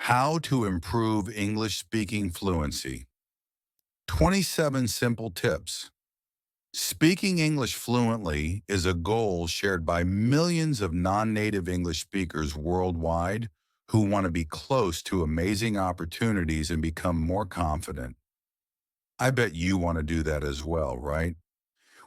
How to improve English speaking fluency. 27 simple tips. Speaking English fluently is a goal shared by millions of non-native English speakers worldwide who want to be close to amazing opportunities and become more confident. I bet you want to do that as well, right?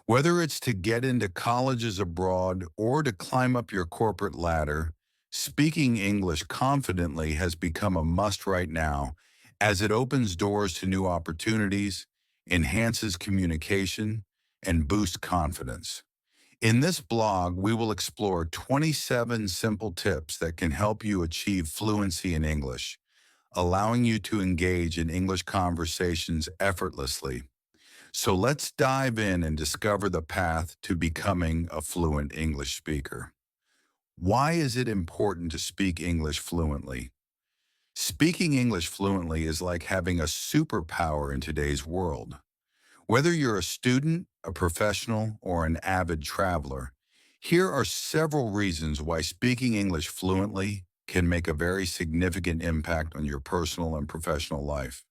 Whether it's to get into colleges abroad or to climb up your corporate ladder, speaking English confidently has become a must right now as it opens doors to new opportunities, enhances communication, and boosts confidence. In this blog, we will explore 27 simple tips that can help you achieve fluency in English, allowing you to engage in English conversations effortlessly. So let's dive in and discover the path to becoming a fluent English speaker. Why is it important to speak English fluently? Speaking English fluently is like having a superpower in today's world. Whether you're a student, a professional, or an avid traveler, here are several reasons why speaking English fluently can make a very significant impact on your personal and professional life.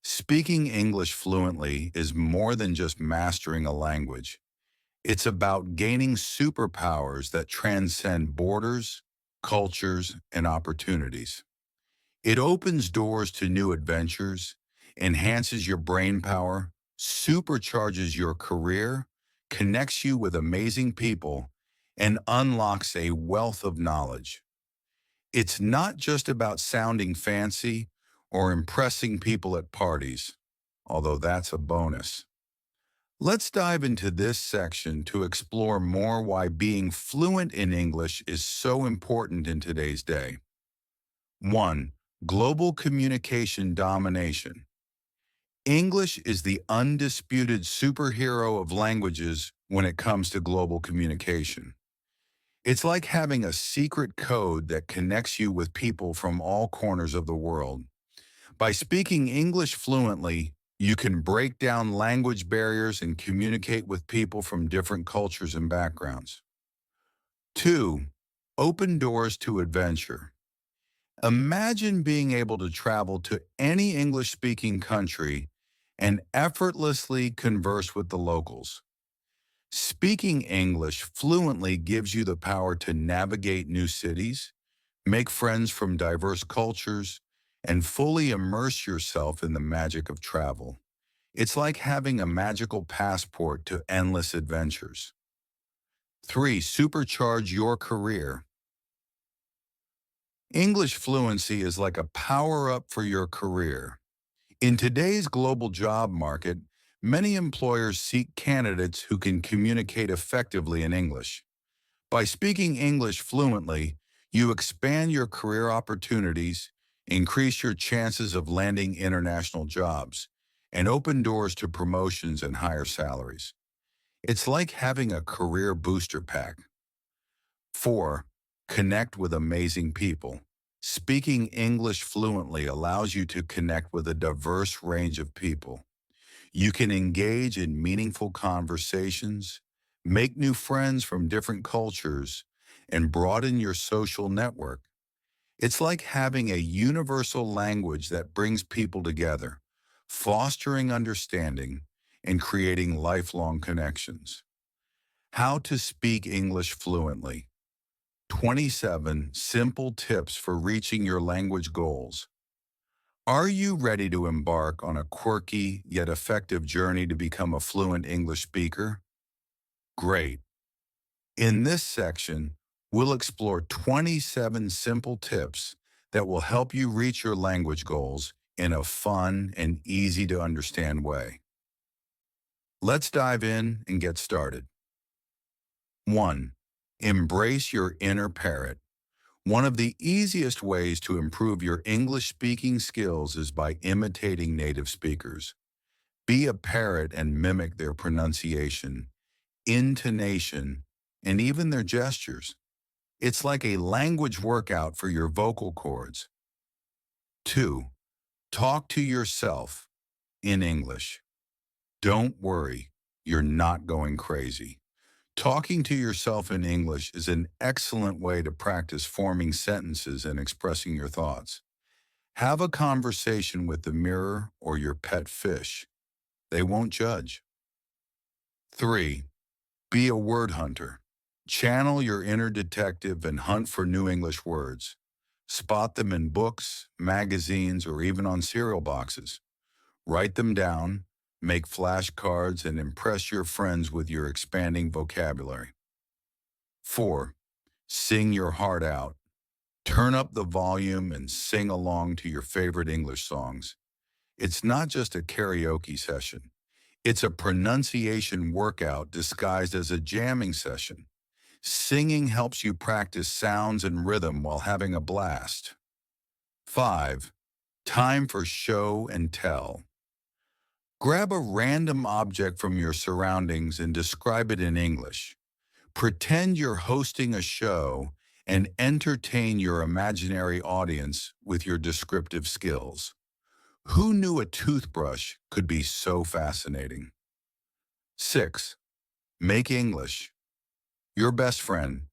Speaking English fluently is more than just mastering a language. It's about gaining superpowers that transcend borders, cultures, and opportunities. It opens doors to new adventures, enhances your brain power, supercharges your career, connects you with amazing people, and unlocks a wealth of knowledge. It's not just about sounding fancy or impressing people at parties, although that's a bonus. Let's dive into this section to explore more why being fluent in English is so important in today's day. 1. Global communication domination. English is the undisputed superhero of languages when it comes to global communication. It's like having a secret code that connects you with people from all corners of the world. By speaking English fluently, you can break down language barriers and communicate with people from different cultures and backgrounds. 2. Open doors to adventure. Imagine being able to travel to any English-speaking country and effortlessly converse with the locals. Speaking English fluently gives you the power to navigate new cities, make friends from diverse cultures, and fully immerse yourself in the magic of travel. It's like having a magical passport to endless adventures. 3. Supercharge your career. English fluency is like a power-up for your career. In today's global job market, many employers seek candidates who can communicate effectively in English. By speaking English fluently, you expand your career opportunities, increase your chances of landing international jobs, and open doors to promotions and higher salaries. It's like having a career booster pack. 4. Connect with amazing people. Speaking English fluently allows you to connect with a diverse range of people. You can engage in meaningful conversations, make new friends from different cultures, and broaden your social network. It's like having a universal language that brings people together, fostering understanding and creating lifelong connections. How to speak English fluently. 27 simple tips for reaching your language goals. Are you ready to embark on a quirky yet effective journey to become a fluent English speaker? Great. In this section, we'll explore 27 simple tips that will help you reach your language goals in a fun and easy to understand way. Let's dive in and get started. 1. Embrace your inner parrot. One of the easiest ways to improve your English speaking skills is by imitating native speakers. Be a parrot and mimic their pronunciation, intonation, and even their gestures. It's like a language workout for your vocal cords. 2. Talk to yourself in English. Don't worry, you're not going crazy. Talking to yourself in English is an excellent way to practice forming sentences and expressing your thoughts. Have a conversation with the mirror or your pet fish. They won't judge. 3. Be a word hunter. Channel your inner detective and hunt for new English words. Spot them in books, magazines, or even on cereal boxes. Write them down, make flashcards, and impress your friends with your expanding vocabulary. 4. Sing your heart out. Turn up the volume and sing along to your favorite English songs. It's not just a karaoke session. It's a pronunciation workout disguised as a jamming session. Singing helps you practice sounds and rhythm while having a blast. 5. Time for show and tell. Grab a random object from your surroundings and describe it in English. Pretend you're hosting a show and entertain your imaginary audience with your descriptive skills. Who knew a toothbrush could be so fascinating? 6. Make English your best friend.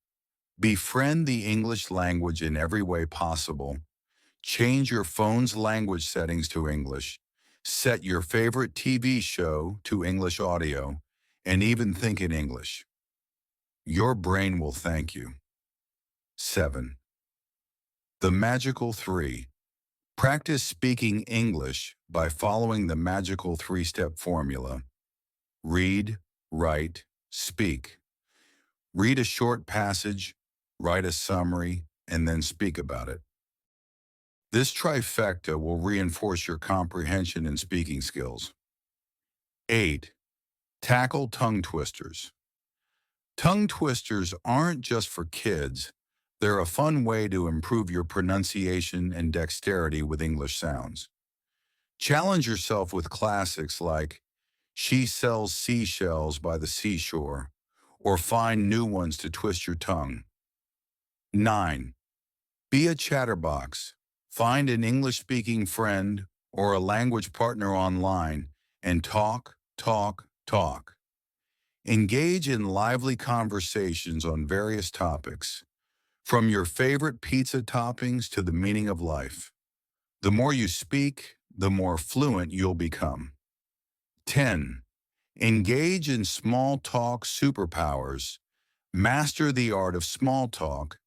Befriend the English language in every way possible. Change your phone's language settings to English. Set your favorite TV show to English audio, and even think in English. Your brain will thank you. 7. The Magical 3. Practice speaking English by following the magical 3-step formula. Read, write, speak. Read a short passage, write a summary, and then speak about it. This trifecta will reinforce your comprehension and speaking skills. 8. Tackle tongue twisters. Tongue twisters aren't just for kids. They're a fun way to improve your pronunciation and dexterity with English sounds. Challenge yourself with classics like "She sells seashells by the seashore," or find new ones to twist your tongue. 9. Be a chatterbox. Find an English-speaking friend or a language partner online and talk, talk, talk. Engage in lively conversations on various topics, from your favorite pizza toppings to the meaning of life. The more you speak, the more fluent you'll become. 10. Engage in small talk superpowers. Master the art of small talk,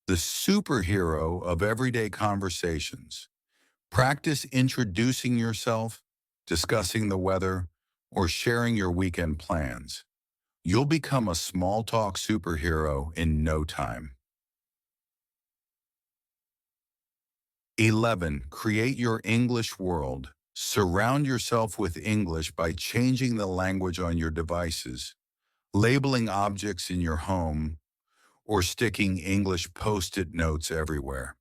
the superhero of everyday conversations. Practice introducing yourself, discussing the weather, or sharing your weekend plans. You'll become a small talk superhero in no time. 11. Create your English world. Surround yourself with English by changing the language on your devices, labeling objects in your home, or sticking English post-it notes everywhere.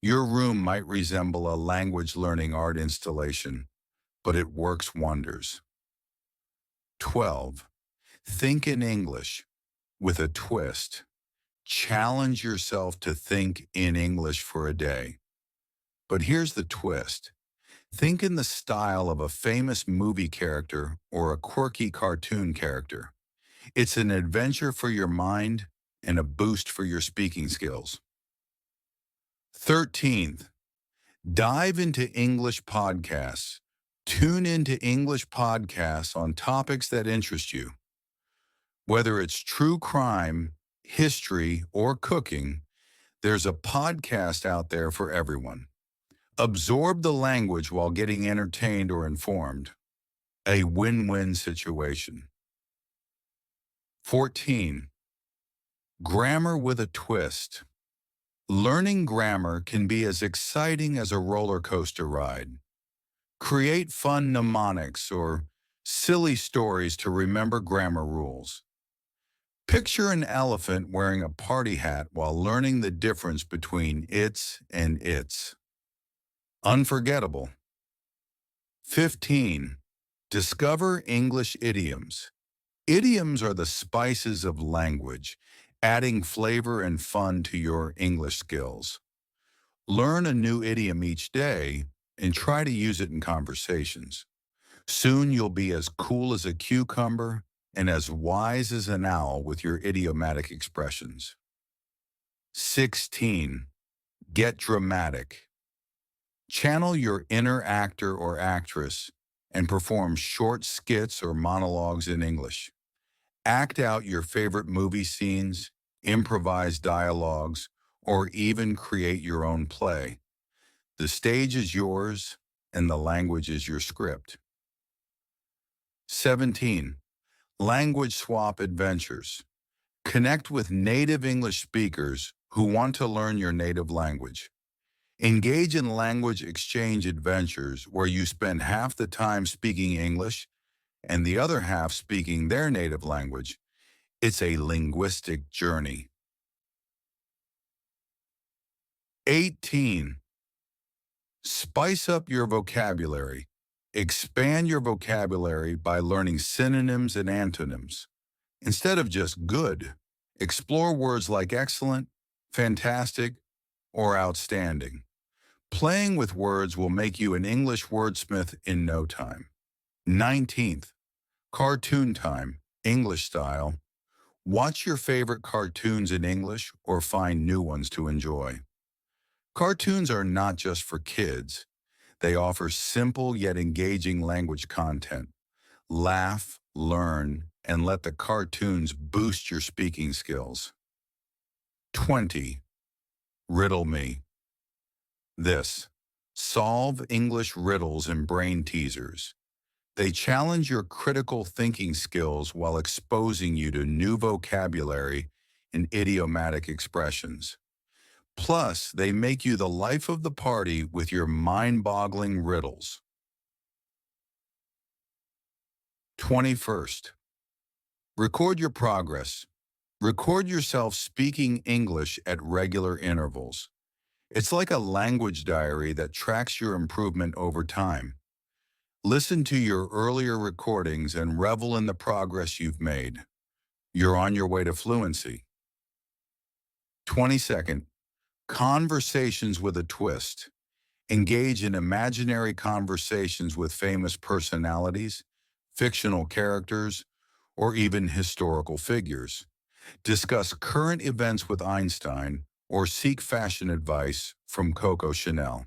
Your room might resemble a language learning art installation, but it works wonders. 12. Think in English with a twist. Challenge yourself to think in English for a day. But here's the twist. Think in the style of a famous movie character or a quirky cartoon character. It's an adventure for your mind and a boost for your speaking skills. 13th, dive into English podcasts. Tune into English podcasts on topics that interest you. Whether it's true crime, history, or cooking, there's a podcast out there for everyone. Absorb the language while getting entertained or informed. A win-win situation. 14. Grammar with a twist. Learning grammar can be as exciting as a roller coaster ride. Create fun mnemonics or silly stories to remember grammar rules. Picture an elephant wearing a party hat while learning the difference between its and its. Unforgettable. 15. Discover English idioms. Idioms are the spices of language, adding flavor and fun to your English skills. Learn a new idiom each day and try to use it in conversations. Soon you'll be as cool as a cucumber and as wise as an owl with your idiomatic expressions. 16. Get dramatic. Channel your inner actor or actress and perform short skits or monologues in English. Act out your favorite movie scenes, improvise dialogues, or even create your own play. The stage is yours and the language is your script. 17. Language swap adventures. Connect with native English speakers who want to learn your native language. Engage in language exchange adventures where you spend half the time speaking English and the other half speaking their native language. It's a linguistic journey. 18. Spice up your vocabulary. Expand your vocabulary by learning synonyms and antonyms. Instead of just good, explore words like excellent, fantastic, or outstanding. Playing with words will make you an English wordsmith in no time. 19th, cartoon time, English style. Watch your favorite cartoons in English or find new ones to enjoy. Cartoons are not just for kids. They offer simple yet engaging language content. Laugh, learn, and let the cartoons boost your speaking skills. 20. Riddle me. This. Solve English riddles and brain teasers. They challenge your critical thinking skills while exposing you to new vocabulary and idiomatic expressions. Plus, they make you the life of the party with your mind-boggling riddles. 21st. Record your progress. Record yourself speaking English at regular intervals. It's like a language diary that tracks your improvement over time. Listen to your earlier recordings and revel in the progress you've made. You're on your way to fluency. 22nd, conversations with a twist. Engage in imaginary conversations with famous personalities, fictional characters, or even historical figures. Discuss current events with Einstein or seek fashion advice from Coco Chanel.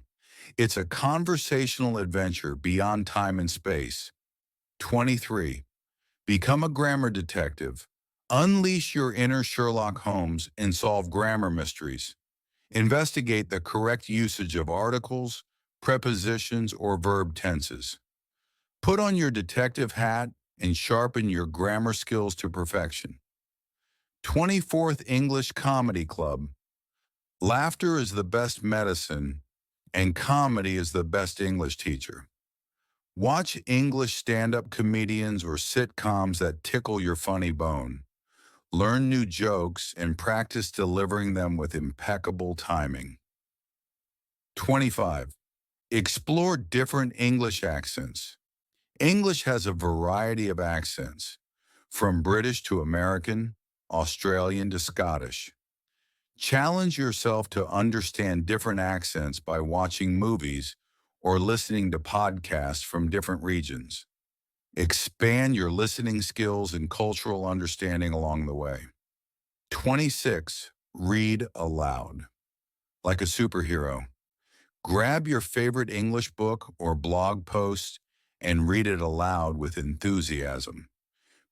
It's a conversational adventure beyond time and space. 23. Become a grammar detective. Unleash your inner Sherlock Holmes and solve grammar mysteries. Investigate the correct usage of articles, prepositions, or verb tenses. Put on your detective hat and sharpen your grammar skills to perfection. 24th English Comedy Club. Laughter is the best medicine, and comedy is the best English teacher. Watch English stand-up comedians or sitcoms that tickle your funny bone. Learn new jokes and practice delivering them with impeccable timing. 25. Explore different English accents. English has a variety of accents, from British to American, Australian to Scottish. Challenge yourself to understand different accents by watching movies or listening to podcasts from different regions. Expand your listening skills and cultural understanding along the way. 26. Read aloud. Like a superhero. Grab your favorite English book or blog post and read it aloud with enthusiasm.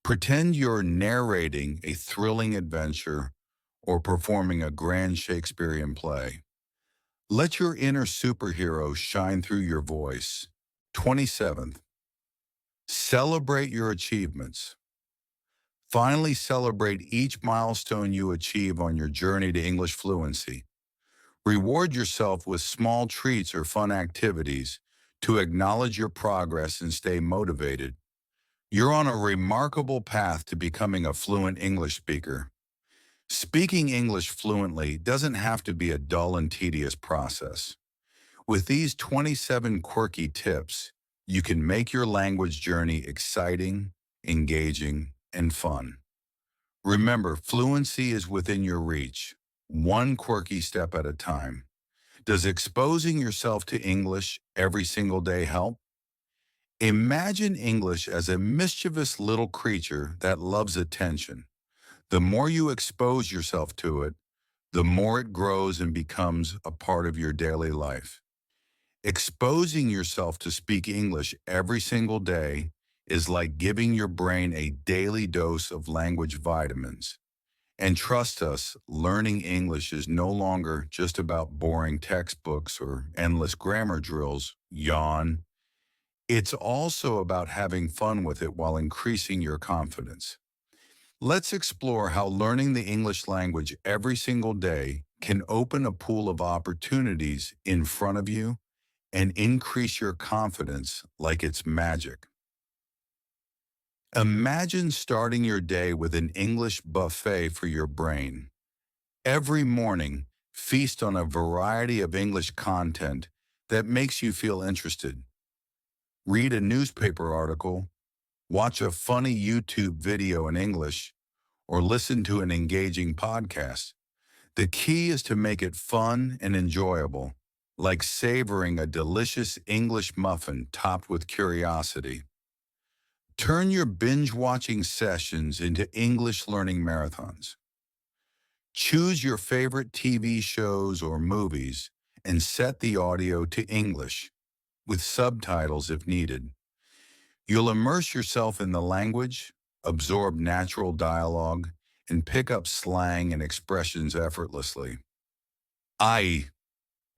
Pretend you're narrating a thrilling adventure or performing a grand Shakespearean play. Let your inner superhero shine through your voice. 27th. Celebrate your achievements. Finally celebrate each milestone you achieve on your journey to English fluency. Reward yourself with small treats or fun activities to acknowledge your progress and stay motivated. You're on a remarkable path to becoming a fluent English speaker. Speaking English fluently doesn't have to be a dull and tedious process. With these 27 quirky tips, you can make your language journey exciting, engaging, and fun. Remember, fluency is within your reach, one quirky step at a time. Does exposing yourself to English every single day help? Imagine English as a mischievous little creature that loves attention. The more you expose yourself to it, the more it grows and becomes a part of your daily life. Exposing yourself to speak English every single day is like giving your brain a daily dose of language vitamins. And trust us, learning English is no longer just about boring textbooks or endless grammar drills, yawn. It's also about having fun with it while increasing your confidence. Let's explore how learning the English language every single day can open a pool of opportunities in front of you and increase your confidence like it's magic. Imagine starting your day with an English buffet for your brain. Every morning, feast on a variety of English content that makes you feel interested. Read a newspaper article, watch a funny YouTube video in English, or listen to an engaging podcast. The key is to make it fun and enjoyable, like savoring a delicious English muffin topped with curiosity. Turn your binge-watching sessions into English learning marathons. Choose your favorite TV shows or movies and set the audio to English, with subtitles if needed. You'll immerse yourself in the language, absorb natural dialogue, and pick up slang and expressions effortlessly. I.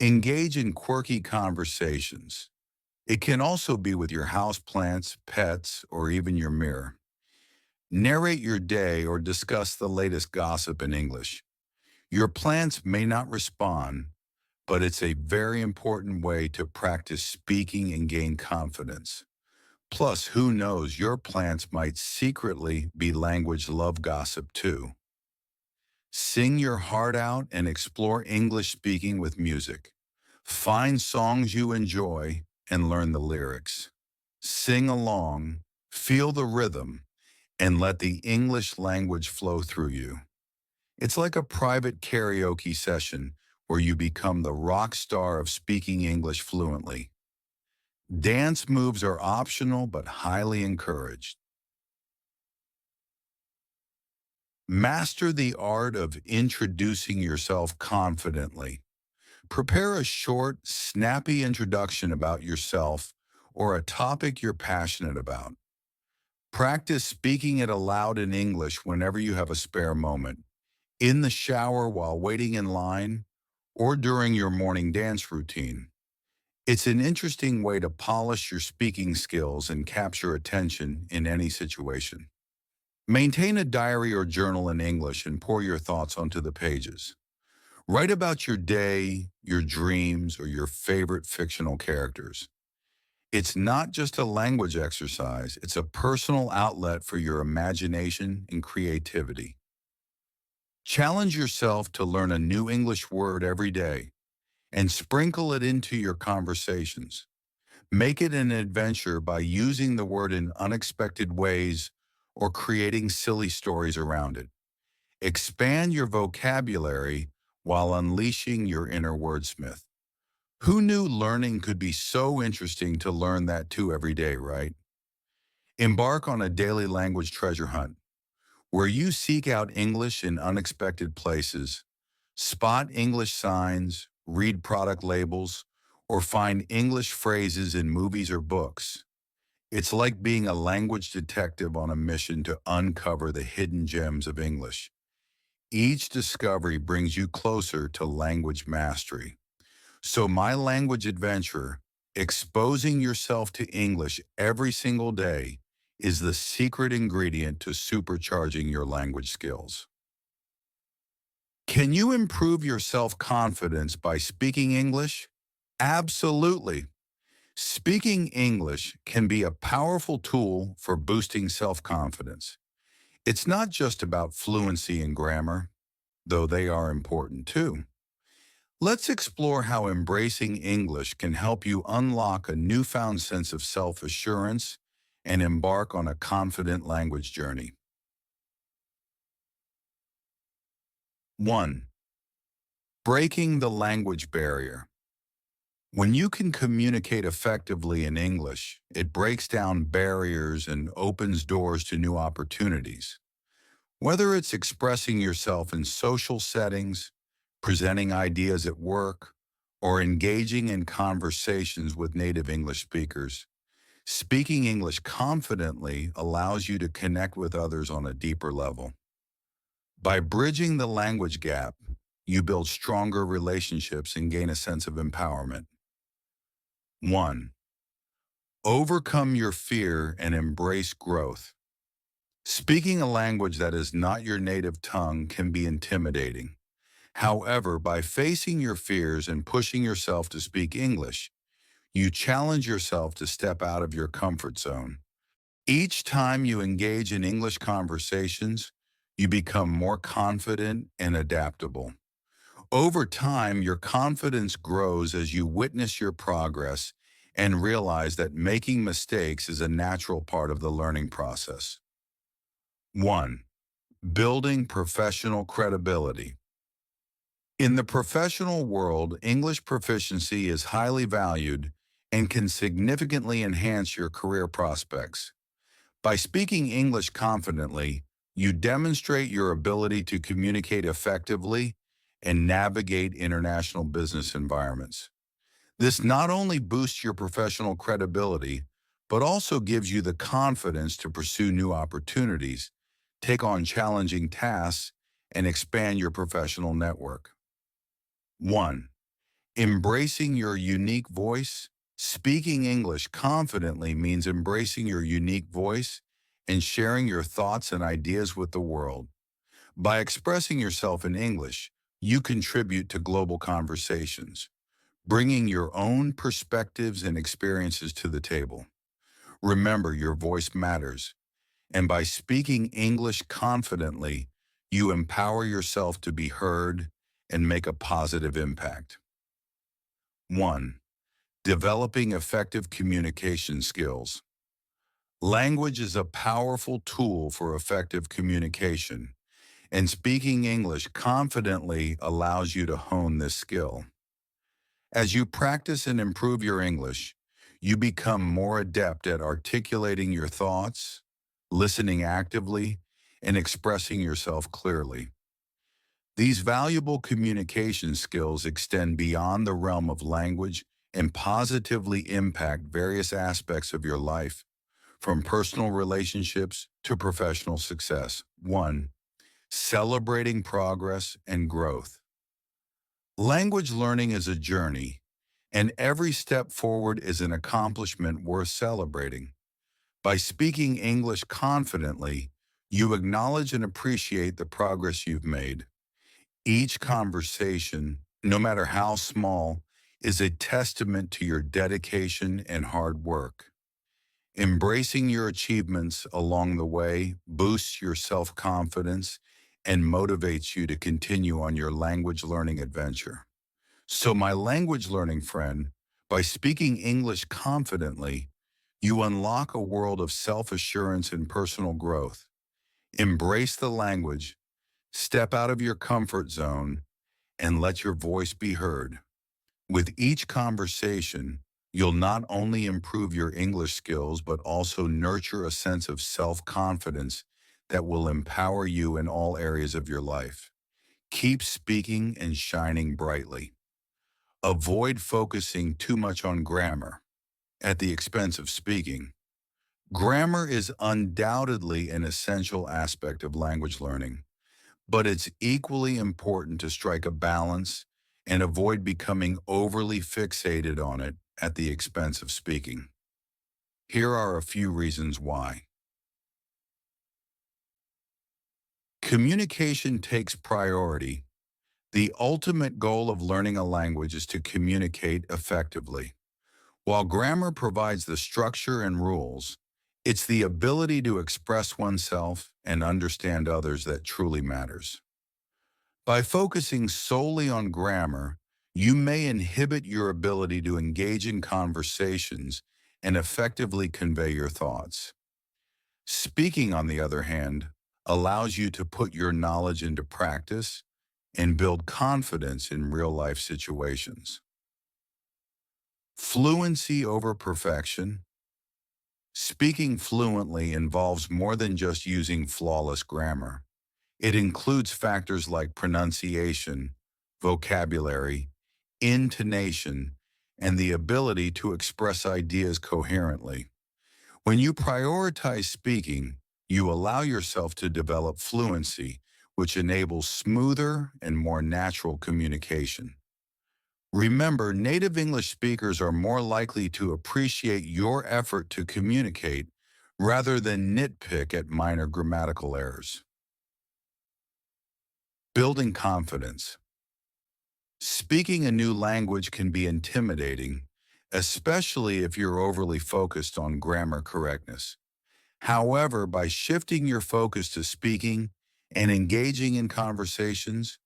Engage in quirky conversations. It can also be with your houseplants, pets, or even your mirror. Narrate your day or discuss the latest gossip in English. Your plants may not respond, but it's a very important way to practice speaking and gain confidence. Plus, who knows, your plants might secretly be language love gossip too. Sing your heart out and explore English speaking with music. Find songs you enjoy and learn the lyrics. Sing along, feel the rhythm, and let the English language flow through you. It's like a private karaoke session where you become the rock star of speaking English fluently. Dance moves are optional but highly encouraged. Master the art of introducing yourself confidently. Prepare a short, snappy introduction about yourself or a topic you're passionate about. Practice speaking it aloud in English whenever you have a spare moment, in the shower while waiting in line, or during your morning dance routine. It's an interesting way to polish your speaking skills and capture attention in any situation. Maintain a diary or journal in English and pour your thoughts onto the pages. Write about your day, your dreams, or your favorite fictional characters. It's not just a language exercise, it's a personal outlet for your imagination and creativity. Challenge yourself to learn a new English word every day and sprinkle it into your conversations. Make it an adventure by using the word in unexpected ways or creating silly stories around it. Expand your vocabulary while unleashing your inner wordsmith. Who knew learning could be so interesting to learn that too every day, right? Embark on a daily language treasure hunt where you seek out English in unexpected places, spot English signs, read product labels, or find English phrases in movies or books. It's like being a language detective on a mission to uncover the hidden gems of English. Each discovery brings you closer to language mastery. So my language adventure, exposing yourself to English every single day, is the secret ingredient to supercharging your language skills. Can you improve your self-confidence by speaking English? Absolutely. Speaking English can be a powerful tool for boosting self-confidence. It's not just about fluency and grammar, though they are important too. Let's explore how embracing English can help you unlock a newfound sense of self-assurance and embark on a confident language journey. 1. Breaking the language barrier. When you can communicate effectively in English, it breaks down barriers and opens doors to new opportunities. Whether it's expressing yourself in social settings, presenting ideas at work, or engaging in conversations with native English speakers. Speaking English confidently allows you to connect with others on a deeper level. By bridging the language gap, you build stronger relationships and gain a sense of empowerment. 1. Overcome your fear and embrace growth. Speaking a language that is not your native tongue can be intimidating. However, by facing your fears and pushing yourself to speak English, you challenge yourself to step out of your comfort zone. Each time you engage in English conversations, you become more confident and adaptable. Over time, your confidence grows as you witness your progress and realize that making mistakes is a natural part of the learning process. 1. Building professional credibility. In the professional world, English proficiency is highly valued and can significantly enhance your career prospects. By speaking English confidently, you demonstrate your ability to communicate effectively and navigate international business environments. This not only boosts your professional credibility, but also gives you the confidence to pursue new opportunities, take on challenging tasks, and expand your professional network. 1. Embracing your unique voice. Speaking English confidently means embracing your unique voice and sharing your thoughts and ideas with the world. By expressing yourself in English, you contribute to global conversations, bringing your own perspectives and experiences to the table. Remember, your voice matters, and by speaking English confidently, you empower yourself to be heard and make a positive impact. 1. Developing effective communication skills. Language is a powerful tool for effective communication, and speaking English confidently allows you to hone this skill. As you practice and improve your English, you become more adept at articulating your thoughts, listening actively, and expressing yourself clearly. These valuable communication skills extend beyond the realm of language and positively impact various aspects of your life, from personal relationships to professional success. 1. Celebrating progress and growth. Language learning is a journey, and every step forward is an accomplishment worth celebrating. By speaking English confidently, you acknowledge and appreciate the progress you've made. Each conversation, no matter how small, is a testament to your dedication and hard work. Embracing your achievements along the way boosts your self-confidence and motivates you to continue on your language learning adventure. So, my language learning friend, by speaking English confidently, you unlock a world of self-assurance and personal growth. Embrace the language, step out of your comfort zone, and let your voice be heard. With each conversation, you'll not only improve your English skills, but also nurture a sense of self-confidence that will empower you in all areas of your life. Keep speaking and shining brightly. Avoid focusing too much on grammar at the expense of speaking. Grammar is undoubtedly an essential aspect of language learning, but it's equally important to strike a balance and avoid becoming overly fixated on it at the expense of speaking. Here are a few reasons why. Communication takes priority. The ultimate goal of learning a language is to communicate effectively. While grammar provides the structure and rules, it's the ability to express oneself and understand others that truly matters. By focusing solely on grammar, you may inhibit your ability to engage in conversations and effectively convey your thoughts. Speaking, on the other hand, allows you to put your knowledge into practice and build confidence in real-life situations. Fluency over perfection. Speaking fluently involves more than just using flawless grammar. It includes factors like pronunciation, vocabulary, intonation, and the ability to express ideas coherently. When you prioritize speaking, you allow yourself to develop fluency, which enables smoother and more natural communication. Remember, native English speakers are more likely to appreciate your effort to communicate rather than nitpick at minor grammatical errors. Building confidence. Speaking a new language can be intimidating, especially if you're overly focused on grammar correctness. However, by shifting your focus to speaking and engaging in conversations,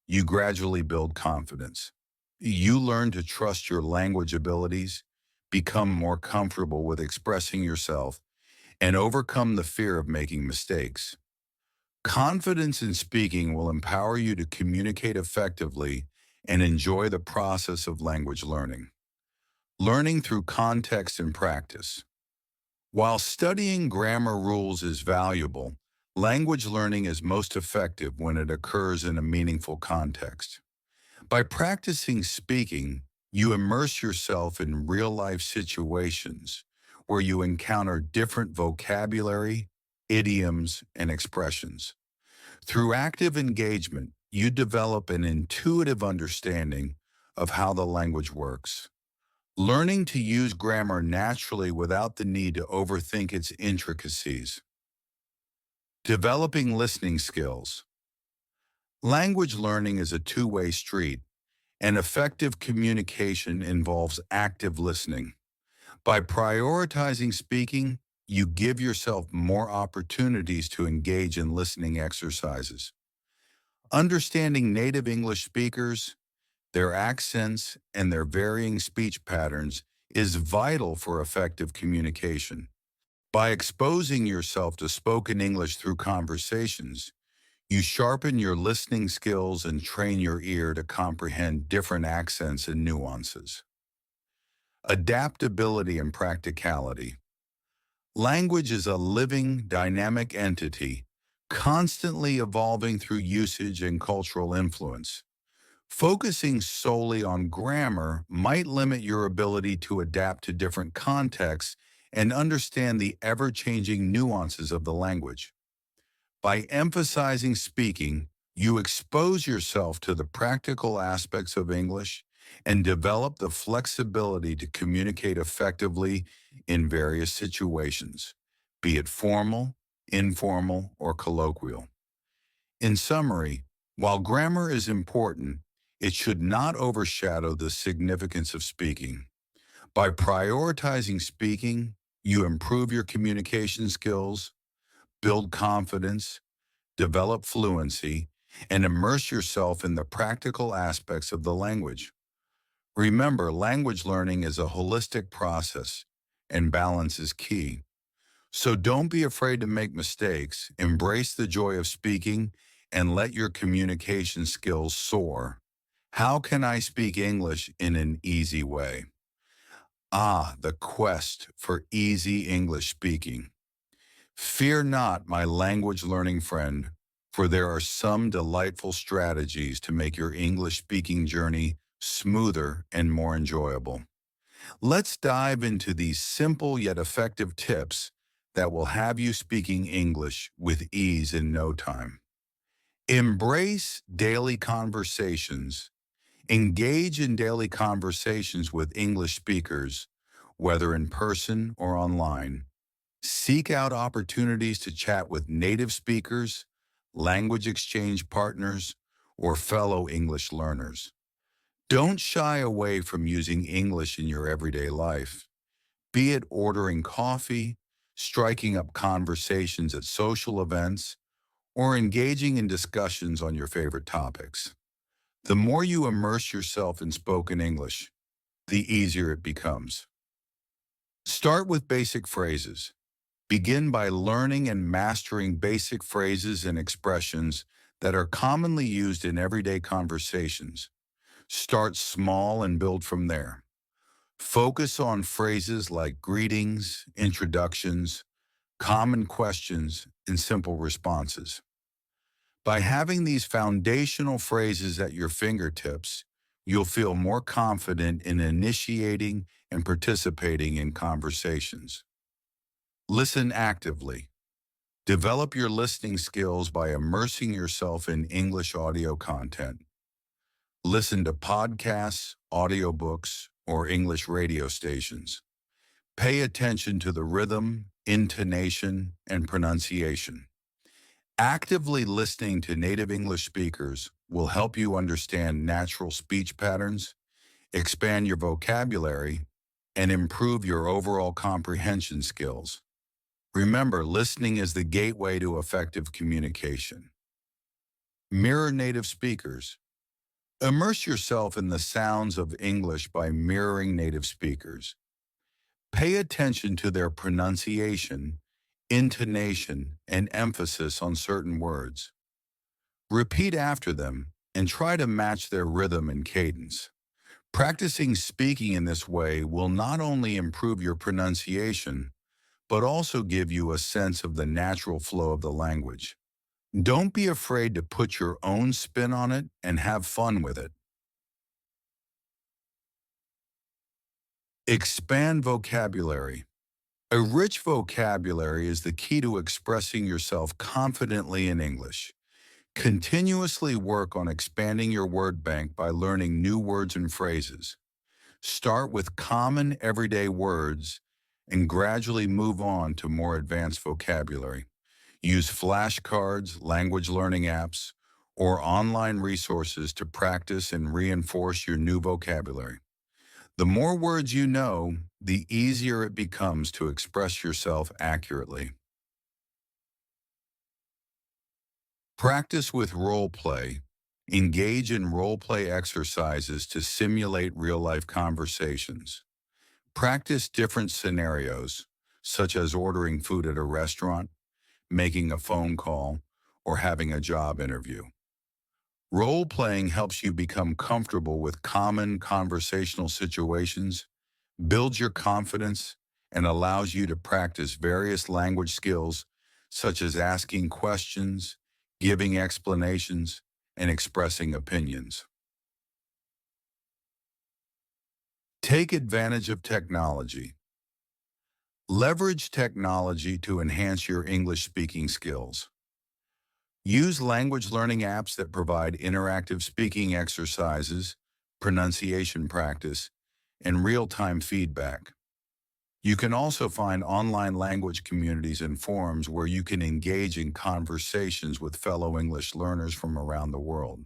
you gradually build confidence. You learn to trust your language abilities, become more comfortable with expressing yourself, and overcome the fear of making mistakes. Confidence in speaking will empower you to communicate effectively and enjoy the process of language learning. Learning through context and practice. While studying grammar rules is valuable, language learning is most effective when it occurs in a meaningful context. By practicing speaking, you immerse yourself in real-life situations where you encounter different vocabulary, idioms, and expressions. Through active engagement, you develop an intuitive understanding of how the language works. Learning to use grammar naturally without the need to overthink its intricacies. Developing listening skills. Language learning is a two-way street, and effective communication involves active listening. By prioritizing speaking, you give yourself more opportunities to engage in listening exercises. Understanding native English speakers, their accents, and their varying speech patterns is vital for effective communication. By exposing yourself to spoken English through conversations, you sharpen your listening skills and train your ear to comprehend different accents and nuances. Adaptability and practicality. Language is a living, dynamic entity, constantly evolving through usage and cultural influence. Focusing solely on grammar might limit your ability to adapt to different contexts and understand the ever-changing nuances of the language. By emphasizing speaking, you expose yourself to the practical aspects of English and develop the flexibility to communicate effectively in various situations, be it formal, informal, or colloquial. In summary, while grammar is important, it should not overshadow the significance of speaking. By prioritizing speaking, you improve your communication skills, build confidence, develop fluency, and immerse yourself in the practical aspects of the language. Remember, language learning is a holistic process, and balance is key. So don't be afraid to make mistakes, embrace the joy of speaking, and let your communication skills soar. How can I speak English in an easy way? Ah, the quest for easy English speaking. Fear not, my language learning friend, for there are some delightful strategies to make your English speaking journey smoother and more enjoyable. Let's dive into these simple yet effective tips that will have you speaking English with ease in no time. Embrace daily conversations. Engage in daily conversations with English speakers, whether in person or online. Seek out opportunities to chat with native speakers, language exchange partners, or fellow English learners. Don't shy away from using English in your everyday life, be it ordering coffee, striking up conversations at social events, or engaging in discussions on your favorite topics. The more you immerse yourself in spoken English, the easier it becomes. Start with basic phrases. Begin by learning and mastering basic phrases and expressions that are commonly used in everyday conversations. Start small and build from there. Focus on phrases like greetings, introductions, common questions, and simple responses. By having these foundational phrases at your fingertips, You'll feel more confident in initiating and participating in conversations. Listen actively. Develop your listening skills by immersing yourself in English audio content. Listen to podcasts, audiobooks, or English radio stations. Pay attention to the rhythm, intonation, and pronunciation. Actively listening to native English speakers will help you understand natural speech patterns, expand your vocabulary, and improve your overall comprehension skills. Remember, listening is the gateway to effective communication. Mirror native speakers. Immerse yourself in the sounds of English by mirroring native speakers. Pay attention to their pronunciation, intonation, and emphasis on certain words. Repeat after them and try to match their rhythm and cadence. Practicing speaking in this way will not only improve your pronunciation, but also give you a sense of the natural flow of the language. Don't be afraid to put your own spin on it and have fun with it. Expand vocabulary. A rich vocabulary is the key to expressing yourself confidently in English. Continuously work on expanding your word bank by learning new words and phrases. Start with common everyday words and gradually move on to more advanced vocabulary. Use flashcards, language learning apps, or online resources to practice and reinforce your new vocabulary. The more words you know, the easier it becomes to express yourself accurately. Practice with role play. Engage in role play exercises to simulate real-life conversations. Practice different scenarios, such as ordering food at a restaurant, making a phone call, or having a job interview. Role-playing helps you become comfortable with common conversational situations, builds your confidence, and allows you to practice various language skills such as asking questions, giving explanations, and expressing opinions. Take advantage of technology. Leverage technology to enhance your English speaking skills. Use language learning apps that provide interactive speaking exercises, pronunciation practice, and real-time feedback. You can also find online language communities and forums where you can engage in conversations with fellow English learners from around the world.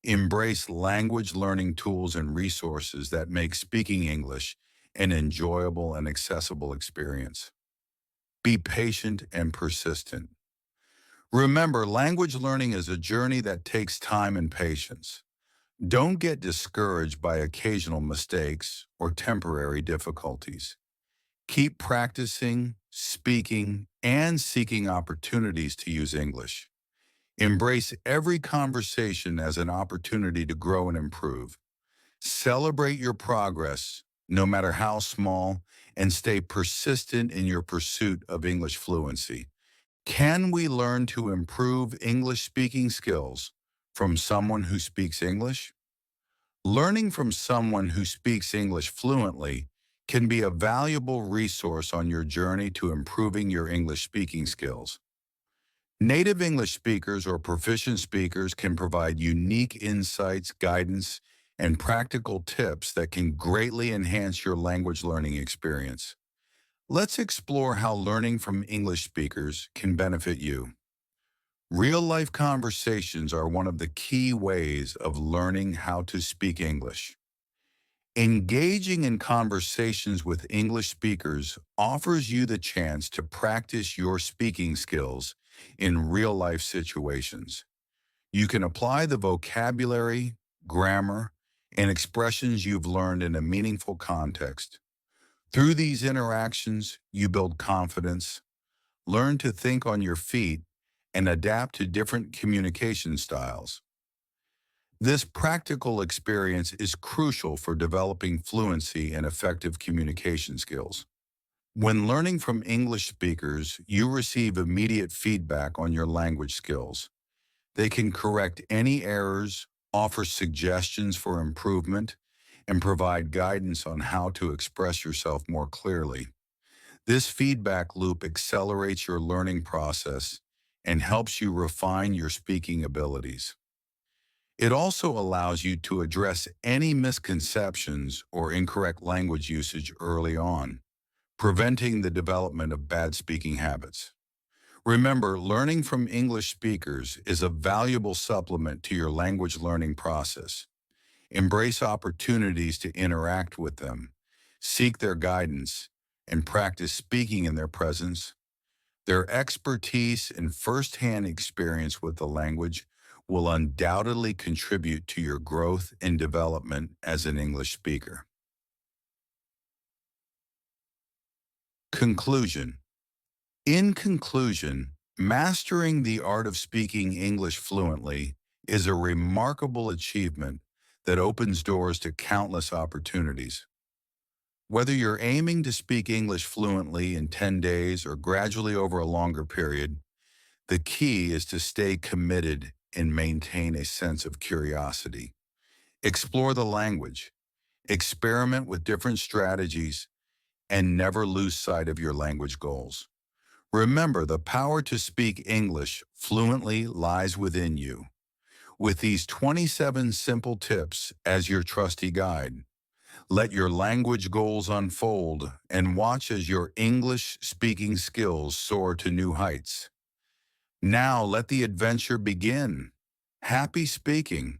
Embrace language learning tools and resources that make speaking English an enjoyable and accessible experience. Be patient and persistent. Remember, language learning is a journey that takes time and patience. Don't get discouraged by occasional mistakes or temporary difficulties. Keep practicing, speaking, and seeking opportunities to use English. Embrace every conversation as an opportunity to grow and improve. Celebrate your progress, no matter how small, and stay persistent in your pursuit of English fluency. Can we learn to improve English speaking skills from someone who speaks English? Learning from someone who speaks English fluently can be a valuable resource on your journey to improving your English speaking skills. Native English speakers or proficient speakers can provide unique insights, guidance, and practical tips that can greatly enhance your language learning experience. Let's explore how learning from English speakers can benefit you. Real-life conversations are one of the key ways of learning how to speak English. Engaging in conversations with English speakers offers you the chance to practice your speaking skills in real-life situations. You can apply the vocabulary, grammar, and expressions you've learned in a meaningful context. Through these interactions, you build confidence, learn to think on your feet, and adapt to different communication styles. This practical experience is crucial for developing fluency and effective communication skills. When learning from English speakers, you receive immediate feedback on your language skills. They can correct any errors, offer suggestions for improvement, and provide guidance on how to express yourself more clearly. This feedback loop accelerates your learning process and helps you refine your speaking abilities. It also allows you to address any misconceptions or incorrect language usage early on, preventing the development of bad speaking habits. Remember, learning from English speakers is a valuable supplement to your language learning process. Embrace opportunities to interact with them, seek their guidance, and practice speaking in their presence. Their expertise and firsthand experience with the language will undoubtedly contribute to your growth and development as an English speaker. Conclusion. In conclusion, mastering the art of speaking English fluently is a remarkable achievement that opens doors to countless opportunities. Whether you're aiming to speak English fluently in 10 days or gradually over a longer period, the key is to stay committed and maintain a sense of curiosity. Explore the language, experiment with different strategies, and never lose sight of your language goals. Remember, the power to speak English fluently lies within you. With these 27 simple tips as your trusty guide, let your language goals unfold and watch as your English speaking skills soar to new heights. Now let the adventure begin. Happy speaking.